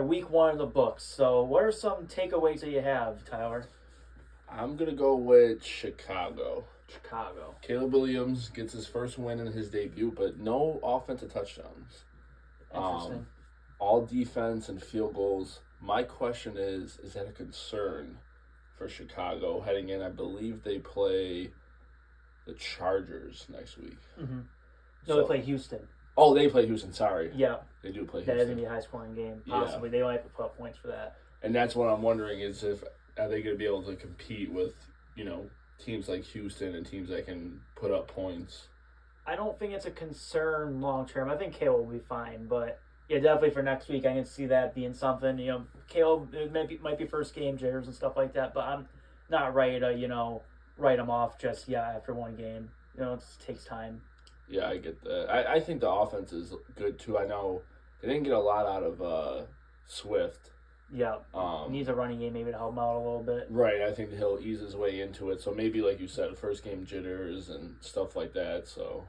Week 1 of the books. So, what are some takeaways that you have, Tyler? I'm gonna go with Chicago. Chicago. Caleb Williams gets his first win in his debut, but no offensive touchdowns. Interesting. All defense and field goals. My question is that a concern for Chicago heading in? I believe they play the Chargers next week. Mm-hmm. No, they play Houston. Oh, they play Houston. Sorry. Yeah. They do play That Houston. is going to be a high-scoring game, possibly. Yeah. They might have to put up points for that. And that's what I'm wondering is if are they going to be able to compete with, teams like Houston and teams that can put up points. I don't think it's a concern long-term. I think Caleb will be fine, but yeah, definitely for next week, I can see that being something. Caleb, it might be first game jitters and stuff like that, but I'm not ready to, write him off just yet after one game. It takes time. Yeah, I get that. I think the offense is good too. I know they didn't get a lot out of Swift. Yeah, needs a running game maybe to help him out a little bit. Right, I think he'll ease his way into it. So maybe, like you said, first game jitters and stuff like that. So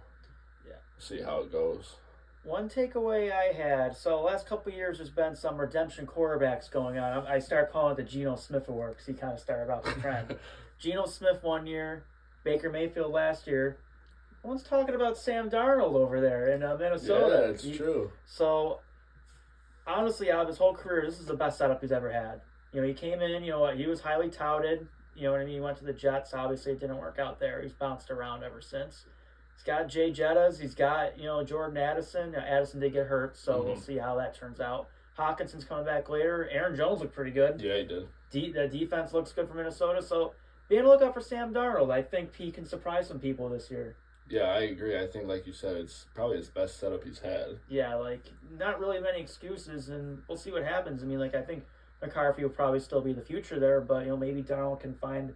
yeah, see how it goes. One takeaway I had, so last couple of years there's been some redemption quarterbacks going on. I started calling it the Geno Smith Award because he kind of started off the trend. Geno Smith one year, Baker Mayfield last year. No one's talking about Sam Darnold over there in Minnesota. Yeah, it's true. So, honestly, out of his whole career, this is the best setup he's ever had. He came in, he was highly touted. You know what I mean? He went to the Jets. Obviously, it didn't work out there. He's bounced around ever since. He's got Jay Jettas. He's got, Jordan Addison. Addison did get hurt, so we'll see how that turns out. Hawkinson's coming back later. Aaron Jones looked pretty good. Yeah, he did. The defense looks good for Minnesota. So, be on the lookout for Sam Darnold. I think he can surprise some people this year. Yeah, I agree. I think, like you said, it's probably his best setup he's had. Yeah, not really many excuses, and we'll see what happens. I mean, I think McCarthy will probably still be the future there, but, maybe Darnold can find,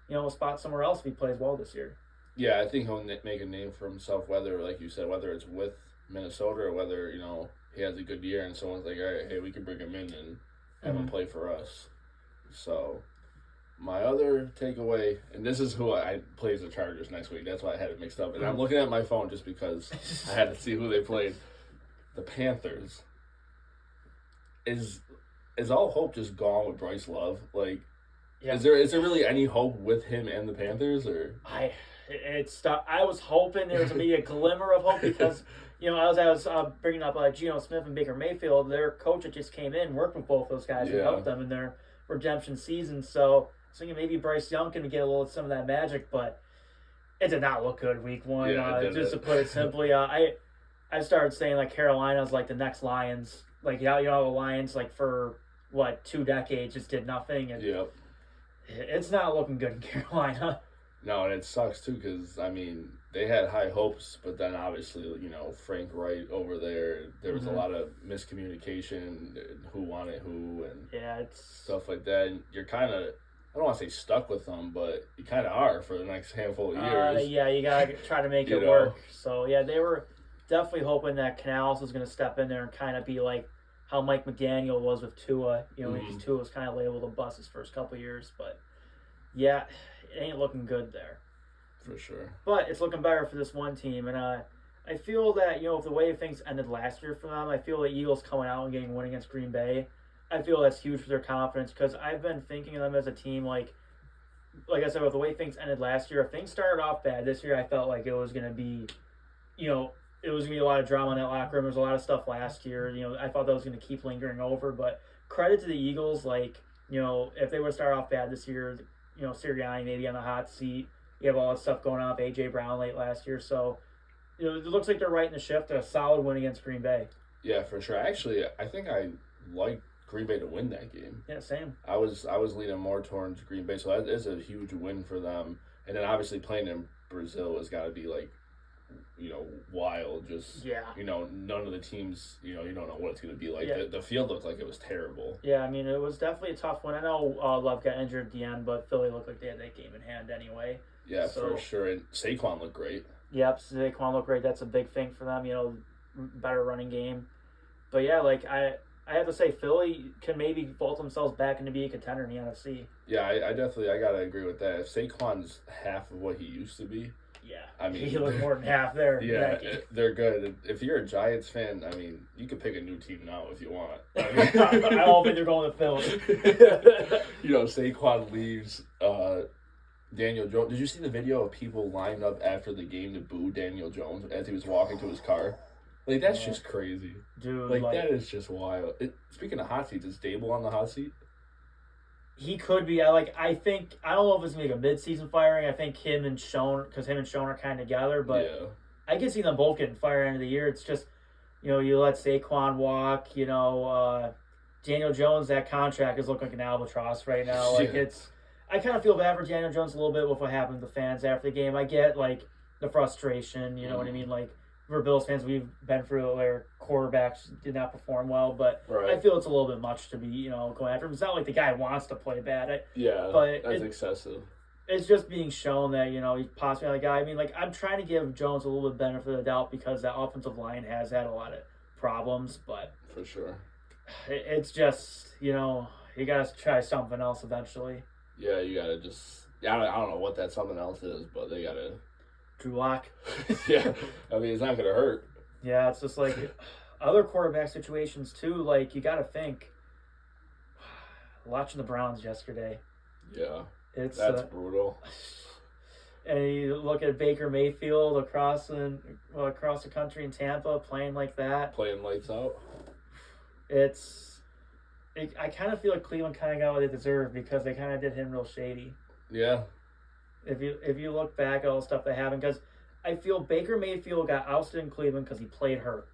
a spot somewhere else if he plays well this year. Yeah, I think he'll make a name for himself, whether, like you said, whether it's with Minnesota or whether, he has a good year and someone's like, all right, hey, we can bring him in and have him play for us. So, my other takeaway, and this is who I plays the Chargers next week. That's why I had it mixed up. And I'm looking at my phone just because I had to see who they played. The Panthers. Is all hope just gone with Bryce Love? Is there really any hope with him and the Panthers? Or I was hoping there was going to be a glimmer of hope because, as I was bringing up Geno Smith and Baker Mayfield, their coach that just came in worked with both those guys and helped them in their redemption season. So thinking maybe Bryce Young can get some of that magic, but it did not look good week 1. Just to put it simply, I started saying Carolina's the next Lions. The Lions for 2 decades just did nothing, and it's not looking good in Carolina. No, and it sucks too because they had high hopes, but then obviously Frank Wright over there was a lot of miscommunication, who wanted who, and it's stuff like that. And you're kind of, I don't want to say stuck with them, but you kind of are for the next handful of years. You gotta try to make it work. So they were definitely hoping that Canales was going to step in there and kind of be like how Mike McDaniel was with Tua. Tua was kind of labeled a bust his first couple of years, but it ain't looking good there. For sure. But it's looking better for this one team, and I feel that with the way things ended last year for them, I feel the Eagles coming out and getting a win against Green Bay, I feel that's huge for their confidence because I've been thinking of them as a team like I said, with the way things ended last year. If things started off bad this year, I felt like it was going to be, it was going to be a lot of drama in that locker room. There was a lot of stuff last year. I thought that was going to keep lingering over. But credit to the Eagles, if they would start off bad this year, Sirianni maybe on the hot seat. You have all that stuff going on with A.J. Brown late last year. So, it looks like they're right in the shift. A solid win against Green Bay. Yeah, for sure. Actually, I think I like Green Bay to win that game. Yeah, same. I was leaning more towards Green Bay, so that is a huge win for them. And then obviously playing in Brazil has got to be wild. Just none of the teams, you don't know what it's going to be like. Yeah. The field looked like it was terrible. Yeah, it was definitely a tough one. I know Love got injured at the end, but Philly looked like they had that game in hand anyway. Yeah, for sure. And Saquon looked great. Yep, Saquon looked great. That's a big thing for them. Better running game. But yeah, I have to say, Philly can maybe vault themselves back into being a contender in the NFC. Yeah, I definitely got to agree with that. If Saquon's half of what he used to be, Yeah, I mean, he looked more than half there. Yeah, they're good. If you're a Giants fan, I mean, you could pick a new team now if you want. I mean, I don't think they're going to Philly. Saquon leaves. Daniel Jones. Did you see the video of people lined up after the game to boo Daniel Jones as he was walking to his car? Like, that's just crazy. Dude, like, that is just wild. Speaking of hot seats, is Dable on the hot seat? He could be. I think, I don't know if it's going to be a mid-season firing. I think him and Schoen are kind of together, but yeah. I can see them both getting fired end of the year. It's just, you let Saquon walk, Daniel Jones, that contract is looking like an albatross right now. Like, I kind of feel bad for Daniel Jones a little bit with what happened to the fans after the game. I get, like, the frustration, you know what I mean? Like, we're Bills fans, we've been through it where quarterbacks did not perform well, but I feel it's a little bit much to be, going after him. It's not like the guy wants to play bad. But that's excessive. It's just being shown that, he's possibly not the guy. I mean, like, I'm trying to give Jones a little bit benefit of the doubt because that offensive line has had a lot of problems, but... For sure. It's just, you got to try something else eventually. Yeah, you got to just... I don't know what that something else is, but they got to... Drew Lock. Yeah, I mean, it's not going to hurt. Yeah, it's just like other quarterback situations too. Like, you got to think. Watching the Browns yesterday. Yeah, that's brutal. And you look at Baker Mayfield across the country in Tampa playing like that. Playing lights out. I kind of feel like Cleveland kind of got what they deserved because they kind of did him real shady. Yeah. If you look back at all the stuff that happened, because I feel Baker Mayfield got ousted in Cleveland because he played hurt.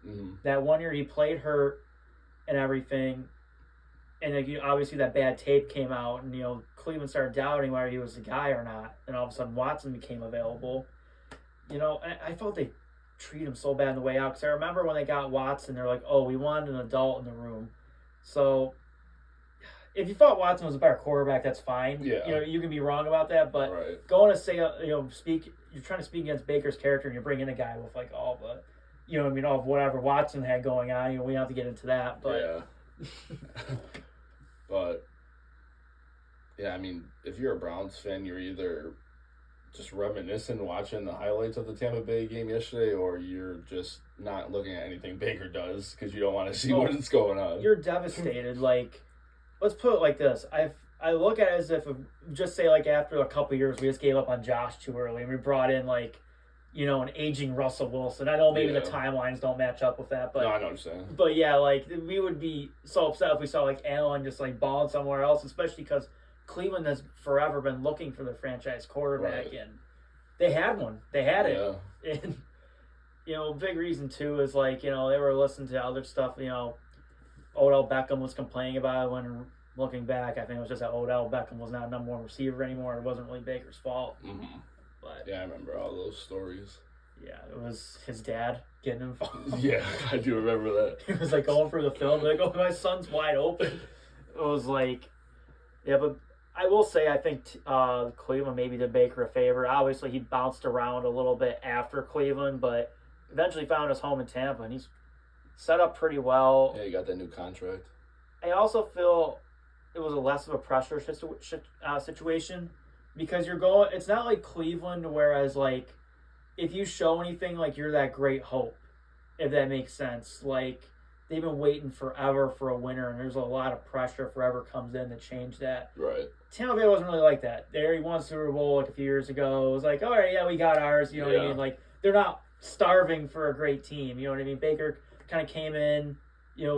Mm-hmm. That one year he played hurt and everything, and obviously that bad tape came out, and Cleveland started doubting whether he was the guy or not, and all of a sudden Watson became available. I felt they treated him so bad on the way out because I remember when they got Watson, they're like, "Oh, we wanted an adult in the room," so. If you thought Watson was a better quarterback, that's fine. Yeah. You can be wrong about that, but going to say, you're trying to speak against Baker's character, and you bring in a guy with like all the, all of whatever Watson had going on. We don't have to get into that, but yeah. But yeah, I mean, if you're a Browns fan, you're either just reminiscing watching the highlights of the Tampa Bay game yesterday, or you're just not looking at anything Baker does because you don't want to see what's going on. You're devastated, like. Let's put it like this. I look at it as if, just say, like, after a couple of years, we just gave up on Josh too early, and we brought in, like, an aging Russell Wilson. I know maybe the timelines don't match up with that, but... No, I know what you're saying. But, yeah, like, we would be so upset if we saw, like, Allen just, like, balling somewhere else, especially because Cleveland has forever been looking for their franchise quarterback, and they had one. They had it. And, big reason, too, is, like, they were listening to other stuff, Odell Beckham was complaining about it when, looking back, I think it was just that Odell Beckham was not a number one receiver anymore. It wasn't really Baker's fault. Mm-hmm. But yeah, I remember all those stories. Yeah, it was his dad getting involved. Yeah, I do remember that. He was like going through the film, like, "Oh, my son's wide open." It was like, yeah, but I will say I think Cleveland maybe did Baker a favor. Obviously, he bounced around a little bit after Cleveland, but eventually found his home in Tampa, and he's set up pretty well. Yeah, he got that new contract. I also feel it was a less of a pressure situation because it's not like Cleveland, whereas, like, if you show anything, like, you're that great hope, if that makes sense. Like, they've been waiting forever for a winner, and there's a lot of pressure if whoever comes in to change that. Right. Tampa Bay wasn't really like that. He won Super Bowl, like, a few years ago. It was like, all right, yeah, we got ours. You know what I mean? Like, they're not starving for a great team. You know what I mean? Baker kind of came in,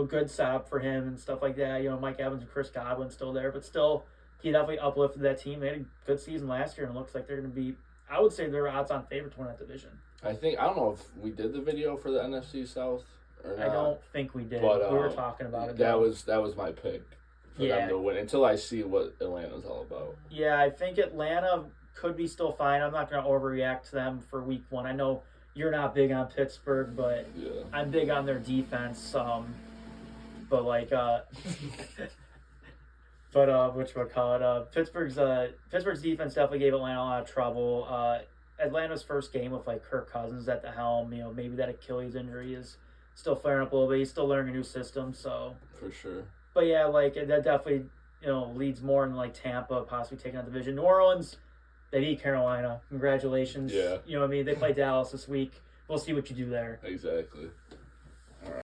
good setup for him and stuff like that. Mike Evans and Chris Godwin still there, but still, he definitely uplifted that team. They had a good season last year, and it looks like they're going to be, I would say they're odds-on favorite to win that division. I don't know if we did the video for the NFC South or not. I don't think we did. But, we were talking about it. That was my pick for them to win until I see what Atlanta's all about. Yeah, I think Atlanta could be still fine. I'm not going to overreact to them for week one. I know you're not big on Pittsburgh, but I'm big on their defense. But like, Pittsburgh's defense definitely gave Atlanta a lot of trouble. Atlanta's first game with like Kirk Cousins at the helm, maybe that Achilles injury is still flaring up a little bit. He's still learning a new system, so for sure. But yeah, like that definitely leads more in like Tampa possibly taking that division. New Orleans, They beat Carolina. Congratulations. Yeah. You know what I mean? They play Dallas this week. We'll see what you do there. Exactly.